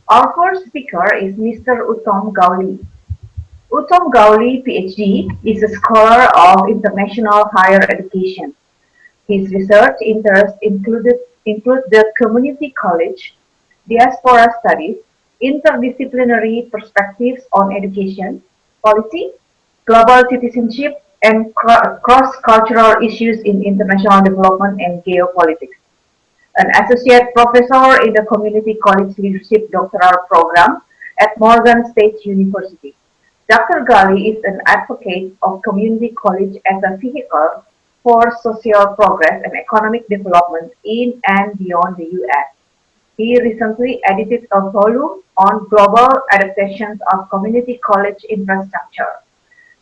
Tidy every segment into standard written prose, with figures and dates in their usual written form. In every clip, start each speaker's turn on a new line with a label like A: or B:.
A: Our first speaker is Mr. Uttam Gaulee. Uttam Gaulee, Ph.D., is a scholar of international higher education. His research interests include the community college, diaspora studies, interdisciplinary perspectives on education, policy, global citizenship, and cross-cultural issues in international development and geopolitics. An associate professor in the Community College Leadership Doctoral Program at Morgan State University. Dr. Gaulee is an advocate of community college as a vehicle for social progress and economic development in and beyond the U.S. He recently edited a volume on global adaptations of community college infrastructure.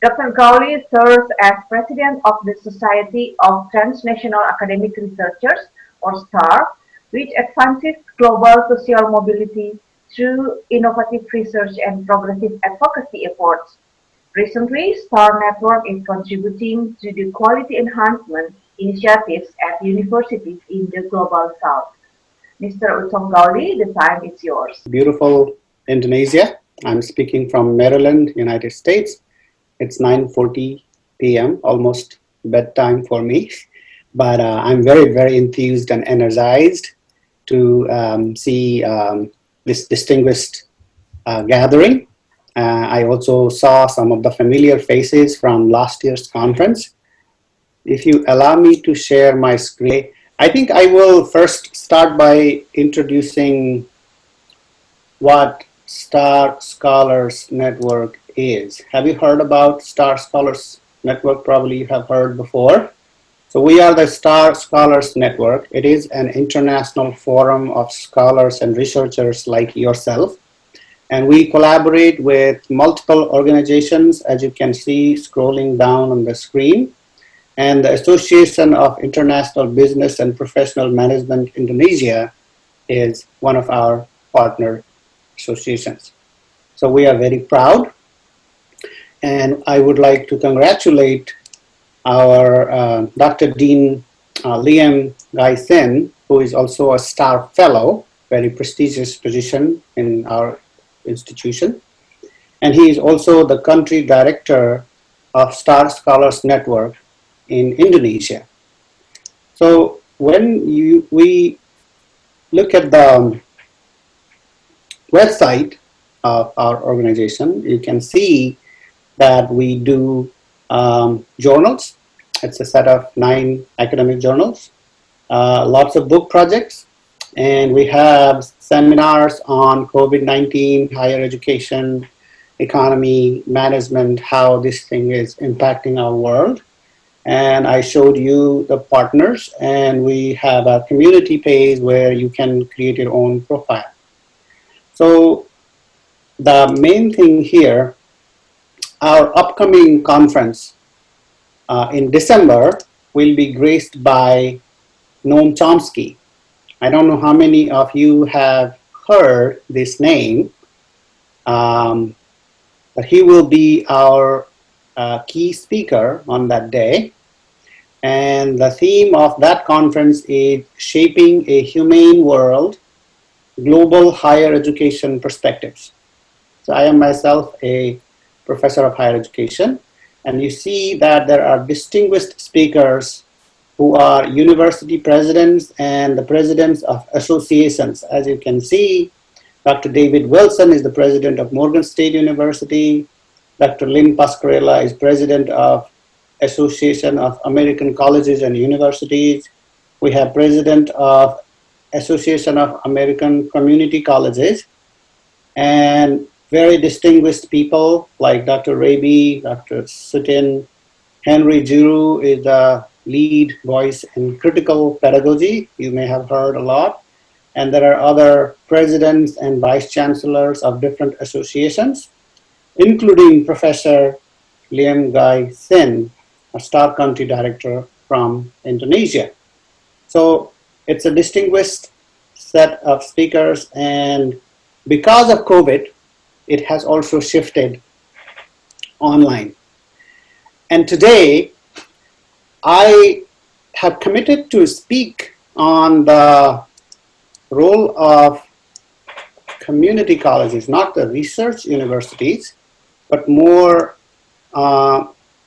A: Dr. Gaulee serves as president of the Society of Transnational Academic Researchers, or STAR, which advances global social mobility through innovative research and progressive advocacy efforts. Recently, STAR Network is contributing to the quality enhancement initiatives at universities in the Global South. Mr. Uttam Gaulee, the time is yours.
B: Beautiful Indonesia. I'm speaking from Maryland, United States. It's 9:40 p.m., almost bedtime for me. But I'm very, very enthused and energized to see this distinguished gathering. I also saw some of the familiar faces from last year's conference. If you allow me to share my screen, I think I will first start by introducing what Star Scholars Network is. Have you heard about Star Scholars Network? Probably you have heard before. So we are the Star Scholars Network. It is an international forum of scholars and researchers like yourself. And we collaborate with multiple organizations, as you can see scrolling down on the screen. And the Association of International Business and Professional Management Indonesia is one of our partner associations. So we are very proud. And I would like to congratulate our Dr. Dean Liam Gai-Sen, who is also a STAR Fellow, very prestigious position in our institution. And he is also the country director of Star Scholars Network in Indonesia. So when we look at the website of our organization, you can see that we do journals. It's a set of 9 academic journals, lots of book projects, and we have seminars on COVID-19, higher education, economy, management, how this thing is impacting our world. And I showed you the partners, and we have a community page where you can create your own profile. So the main thing here, our upcoming conference in December will be graced by Noam Chomsky. I don't know how many of you have heard this name, but he will be our key speaker on that day. And the theme of that conference is Shaping a Humane World, Global Higher Education Perspectives. So I am myself a professor of higher education, and you see that there are distinguished speakers who are university presidents and the presidents of associations. As you can see, Dr. David Wilson is the president of Morgan State University. Dr. Lynn Pasquarella is president of Association of American Colleges and Universities. We have president of Association of American Community Colleges, and very distinguished people like Dr. Raby, Dr. Sutin. Henry Giroux is the lead voice in critical pedagogy. You may have heard a lot. And there are other presidents and vice chancellors of different associations, including Professor Liam Gai-Sen, a Star Country Director from Indonesia. So it's a distinguished set of speakers, and because of COVID, it has also shifted online. And today, I have committed to speak on the role of community colleges, not the research universities, but more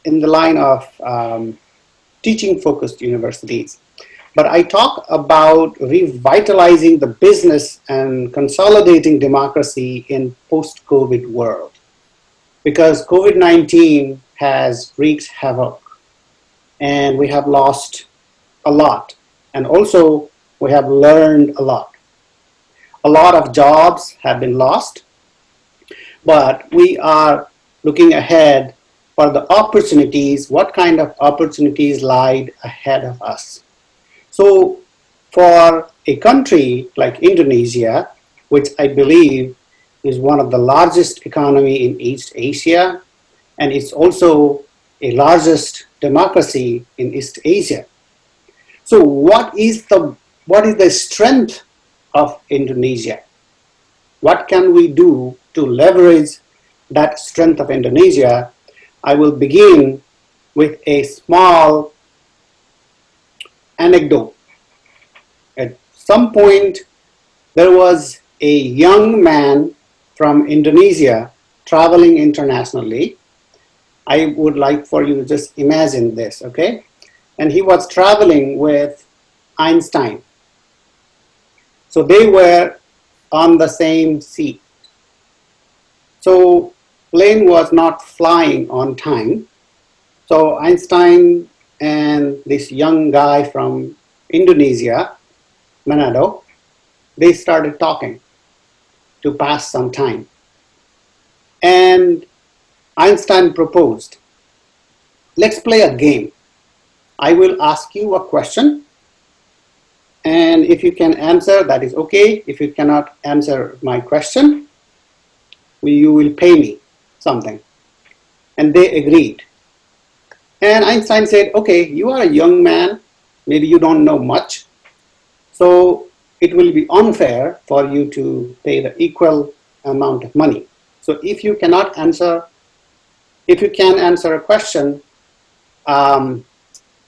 B: in the line of teaching-focused universities. But I talk about revitalizing the business and consolidating democracy in post-COVID world. Because COVID-19 has wreaked havoc and we have lost a lot. And also we have learned a lot. A lot of jobs have been lost, but we are looking ahead for the opportunities, what kind of opportunities lie ahead of us. So for a country like Indonesia, which I believe is one of the largest economy in East Asia, and it's also a largest democracy in East Asia. So what is the strength of Indonesia? What can we do to leverage that strength of Indonesia? I will begin with a small anecdote. At some point, there was a young man from Indonesia traveling internationally. I would like for you to just imagine this, okay? And he was traveling with Einstein. So they were on the same seat. So plane was not flying on time. So Einstein and this young guy from Indonesia, Manado, they started talking to pass some time. And Einstein proposed, let's play a game. I will ask you a question, and if you can answer, that is okay. If you cannot answer my question, you will pay me something. And they agreed. And Einstein said, okay, you are a young man, maybe you don't know much, so it will be unfair for you to pay the equal amount of money. So if you cannot answer, if you can answer a question,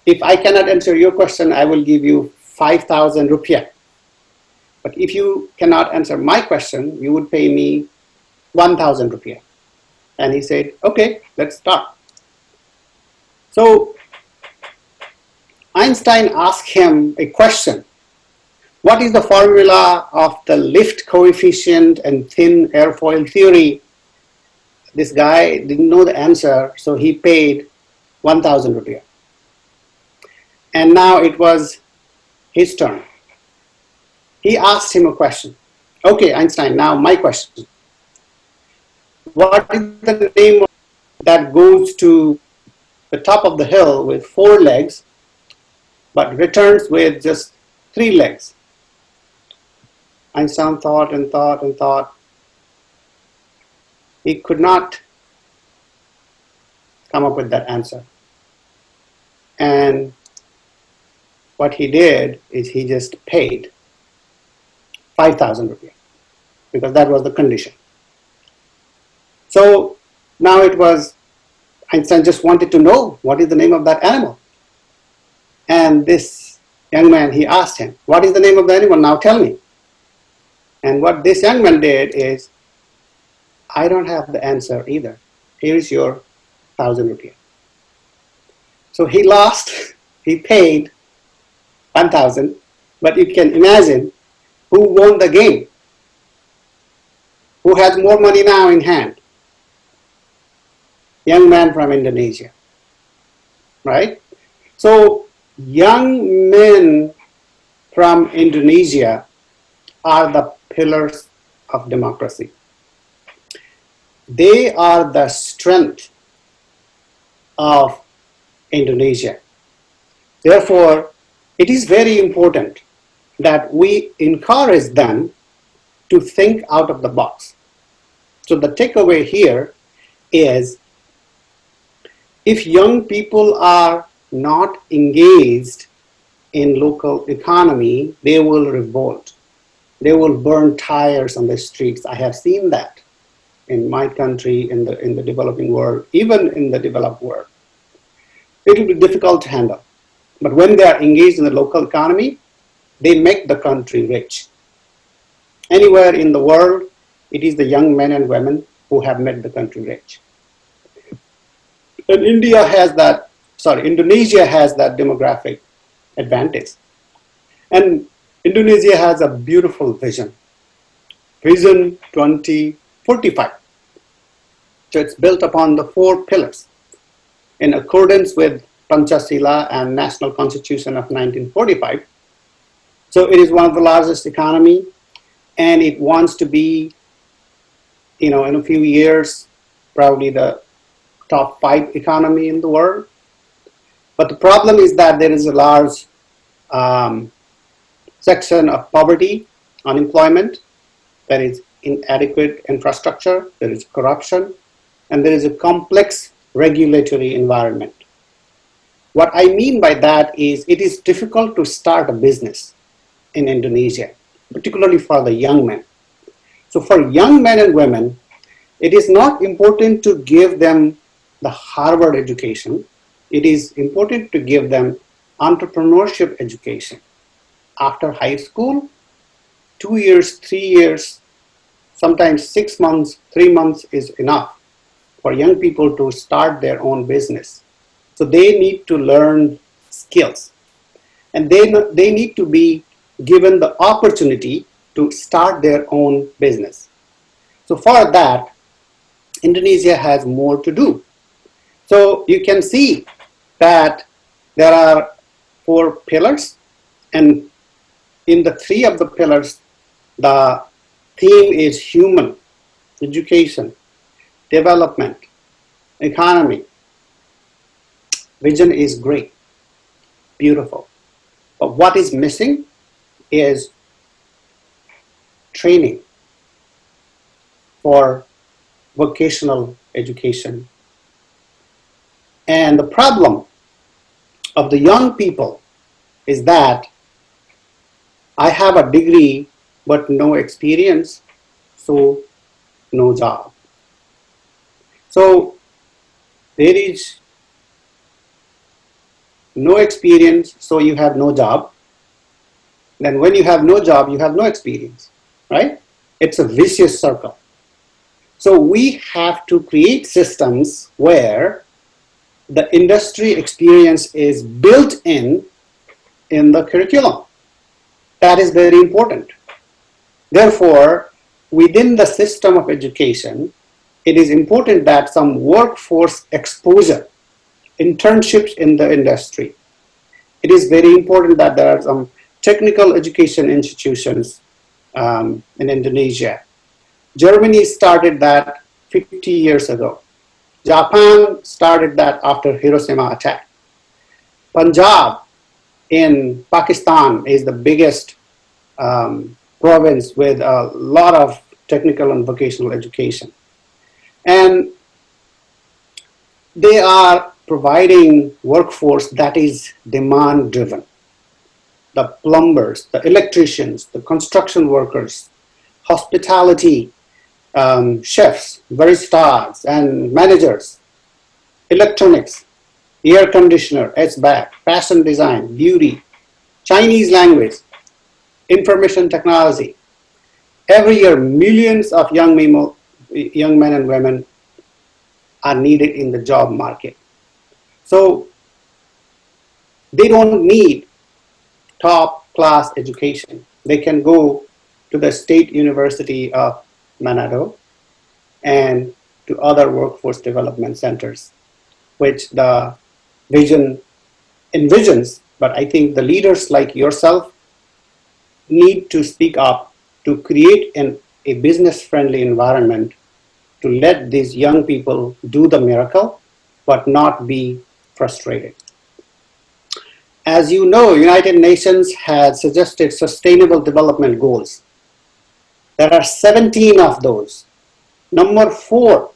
B: if I cannot answer your question, I will give you 5,000 rupiah. But if you cannot answer my question, you would pay me 1,000 rupiah. And he said, okay, let's start. So Einstein asked him a question. What is the formula of the lift coefficient and thin airfoil theory? This guy didn't know the answer, so he paid 1,000 rupiah. And now it was his turn. He asked him a question. Okay, Einstein, now my question. What is the name that goes to the top of the hill with 4 legs, but returns with just 3 legs? Einstein thought and thought and thought. He could not come up with that answer. And what he did is he just paid 5,000 rupees because that was the condition. So now it was, Einstein just wanted to know what is the name of that animal. And this young man, he asked him, what is the name of the animal? Now tell me. And what this young man did is, I don't have the answer either. Here is your 1,000 rupees. So he lost, he paid 1,000, but you can imagine who won the game. Who has more money now in hand? Young man from Indonesia, right? So young men from Indonesia are the pillars of democracy. They are the strength of Indonesia. Therefore, it is very important that we encourage them to think out of the box. So the takeaway here is, if young people are not engaged in local economy, they will revolt. They will burn tires on the streets. I have seen that in my country, in the developing world, even in the developed world. It will be difficult to handle. But when they are engaged in the local economy, they make the country rich. Anywhere in the world, it is the young men and women who have made the country rich. And Indonesia has that demographic advantage. And Indonesia has a beautiful vision, Vision 2045. So it's built upon the 4 pillars in accordance with Pancasila and National Constitution of 1945. So it is one of the largest economy, and it wants to be, in a few years, probably the top 5 economy in the world. But the problem is that there is a large section of poverty, unemployment, there is inadequate infrastructure, there is corruption, and there is a complex regulatory environment. What I mean by that is it is difficult to start a business in Indonesia, particularly for the young men. So for young men and women, it is not important to give them the Harvard education. It is important to give them entrepreneurship education. After high school, 2 years, 3 years, sometimes 6 months, 3 months is enough for young people to start their own business. So they need to learn skills, and they need to be given the opportunity to start their own business. So for that, Indonesia has more to do. So you can see that there are 4 pillars, and in the 3 of the pillars, the theme is human, education, development, economy. Vision is great, beautiful. But what is missing is training for vocational education. And the problem of the young people is that I have a degree but no experience, so no job. So there is no experience, so you have no job. Then when you have no job, you have no experience, right? It's a vicious circle. So we have to create systems where the industry experience is built in the curriculum. That is very important. Therefore, within the system of education, it is important that some workforce exposure, internships in the industry. It is very important that there are some technical education institutions in Indonesia. Germany started that 50 years ago. Japan started that after Hiroshima attack. Punjab in Pakistan is the biggest province with a lot of technical and vocational education. And they are providing workforce that is demand driven. The plumbers, the electricians, the construction workers, hospitality, chefs, baristas, and managers, electronics, air conditioner, HVAC, fashion design, beauty, Chinese language, information technology. Every year, millions of young men and women are needed in the job market. So they don't need top class education. They can go to the State University of Manado and to other workforce development centers, which the vision envisions. But I think the leaders like yourself need to speak up to create a business-friendly environment to let these young people do the miracle, but not be frustrated. As you know, United Nations has suggested sustainable development goals. There are 17 of those. Number 4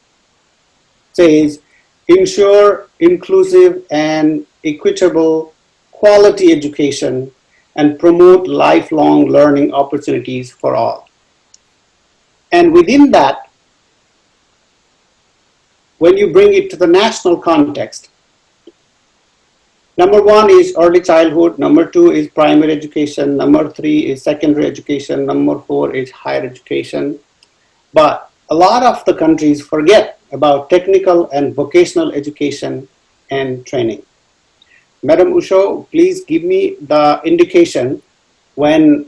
B: says, ensure inclusive and equitable quality education and promote lifelong learning opportunities for all. And within that, when you bring it to the national context, number 1 is early childhood, number 2 is primary education, number 3 is secondary education, number 4 is higher education. But a lot of the countries forget about technical and vocational education and training. Madam Usho, please give me the indication when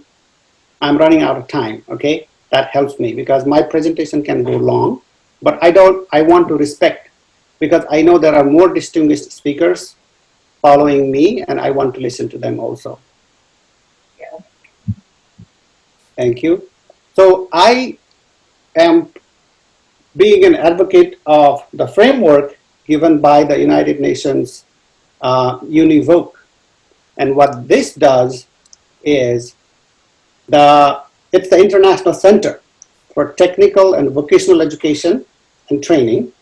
B: I'm running out of time, okay? That helps me because my presentation can go long, but I want to respect, because I know there are more distinguished speakers following me and I want to listen to them also.
A: Yeah.
B: Thank you. So I am being an advocate of the framework given by the United Nations UNEVOC. And what this does is it's the International Center for Technical and Vocational Education and Training,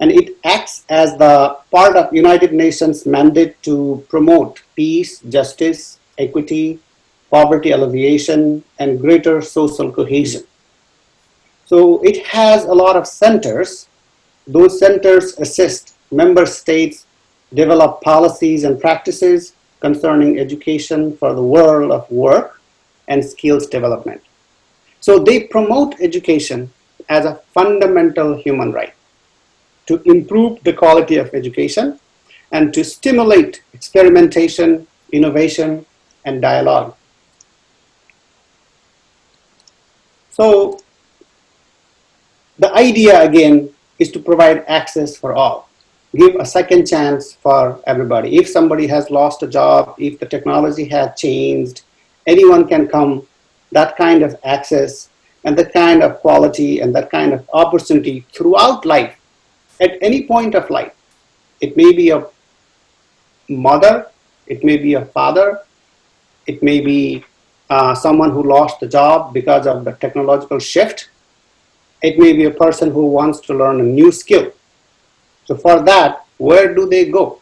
B: and it acts as the part of United Nations mandate to promote peace, justice, equity, poverty alleviation, and greater social cohesion. So it has a lot of centers. Those centers assist member states develop policies and practices concerning education for the world of work and skills development. So they promote education as a fundamental human right to improve the quality of education and to stimulate experimentation, innovation, and dialogue. So the idea again is to provide access for all, give a second chance for everybody. If somebody has lost a job, if the technology has changed, anyone can come. That kind of access and that kind of quality and that kind of opportunity throughout life, at any point of life. It may be a mother, it may be a father, it may be someone who lost the job because of the technological shift. It may be a person who wants to learn a new skill. So for that, where do they go?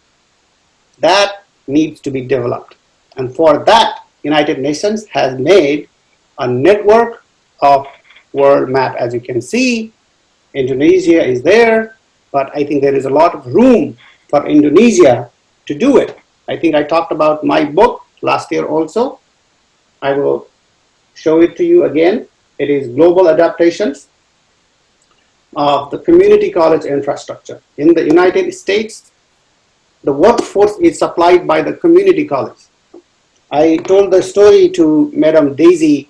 B: That needs to be developed. And for that, United Nations has made a network of world map. As you can see, Indonesia is there, but I think there is a lot of room for Indonesia to do it. I think I talked about my book last year also. I will show it to you again. It is Global Adaptations of the Community College Infrastructure. In the United States, the workforce is supplied by the community college. I told the story to Madam Daisy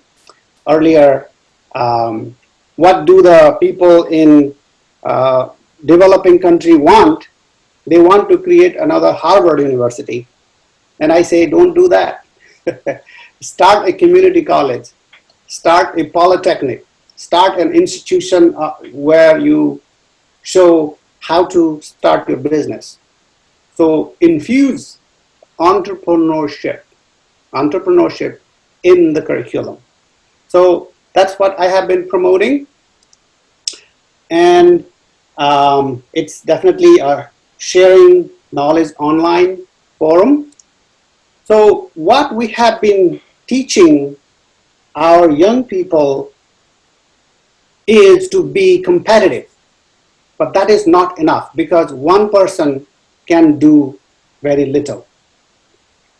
B: earlier. What do the people in developing country want? They want to create another Harvard University. And I say, don't do that. Start a community college, start a polytechnic, start an institution where you show how to start your business. So infuse entrepreneurship in the curriculum. So that's what I have been promoting. And it's definitely a sharing knowledge online forum. So what we have been teaching our young people is to be competitive. But that is not enough because one person can do very little.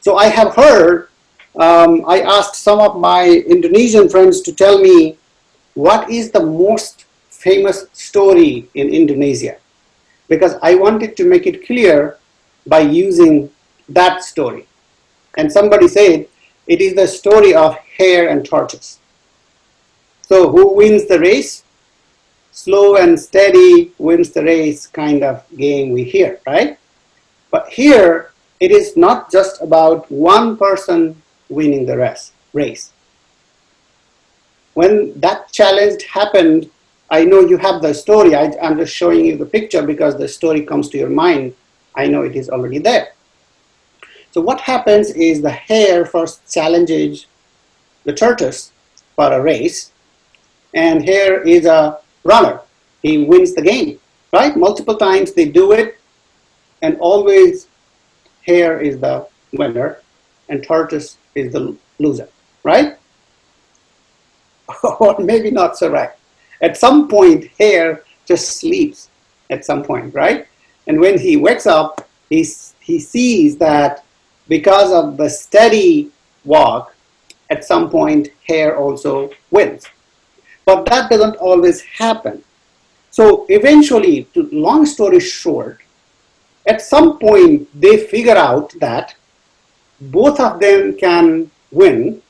B: So I have heard, I asked some of my Indonesian friends to tell me what is the most famous story in Indonesia, because I wanted to make it clear by using that story. And somebody said, it is the story of hare and tortoise. So who wins the race? Slow and steady wins the race kind of game we hear, right? But here, it is not just about one person winning the race. When that challenge happened, I know you have the story. I'm just showing you the picture because the story comes to your mind. I know it is already there. So what happens is the hare first challenges the tortoise for a race, and hare is a runner. He wins the game, right? Multiple times they do it, and always hare is the winner, and tortoise is the loser, right? Or maybe not so right. At some point, hare just sleeps at some point, right? And when he wakes up, he sees that because of the steady walk, at some point, hare also wins. But that doesn't always happen. So eventually, to long story short, at some point they figure out that both of them can win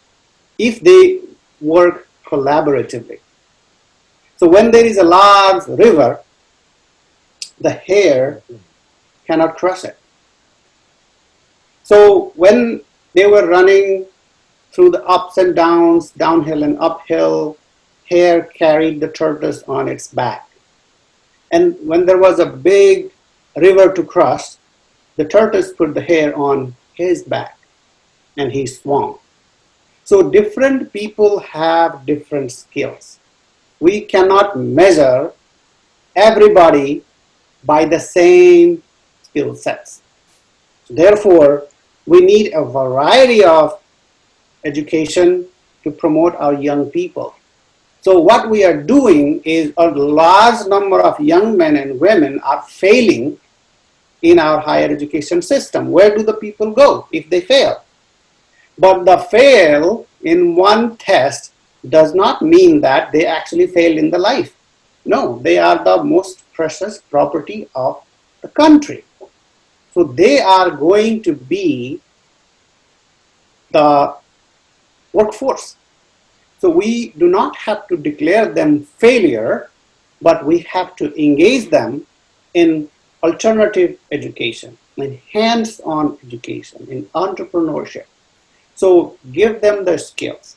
B: if they work collaboratively. So when there is a large river, the hare cannot cross it. So when they were running through the ups and downs, downhill and uphill, hare carried the tortoise on its back. And when there was a big river to cross, the tortoise put the hare on his back and he swam. So different people have different skills. We cannot measure everybody by the same skill sets. Therefore, we need a variety of education to promote our young people. So what we are doing is a large number of young men and women are failing in our higher education system. Where do the people go if they fail? But the fail in one test does not mean that they actually failed in the life. No, they are the most precious property of the country. So they are going to be the workforce. So we do not have to declare them failure, but we have to engage them in alternative education, in hands-on education, in entrepreneurship. So give them the skills.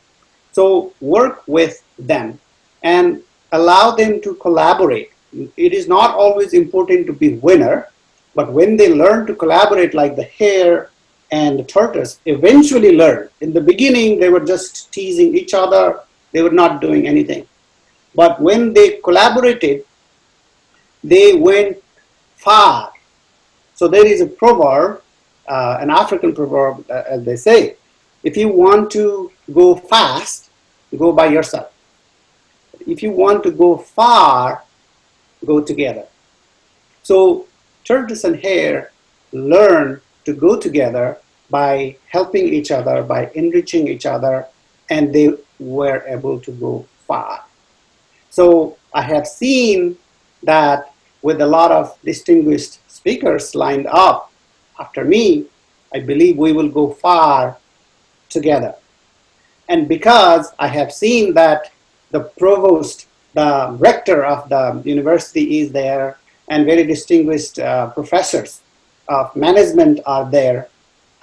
B: So work with them and allow them to collaborate. It is not always important to be winner, but when they learn to collaborate like the hare and the tortoise eventually learn. In the beginning, they were just teasing each other. They were not doing anything. But when they collaborated, they went far. So there is a proverb, an African proverb, as they say, if you want to go fast, go by yourself. If you want to go far, go together. So tortoise and hare learn to go together by helping each other, by enriching each other, and they were able to go far. So I have seen that with a lot of distinguished speakers lined up after me, I believe we will go far together. And because I have seen that the provost, the rector of the university is there, and very distinguished professors of management are there,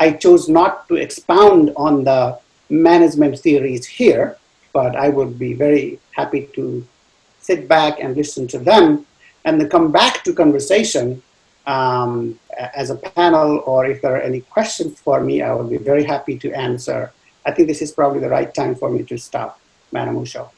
B: I chose not to expound on the management theories here, but I would be very happy to sit back and listen to them and then come back to conversation as a panel, or if there are any questions for me, I would be very happy to answer. I think this is probably the right time for me to stop, Madam Usho.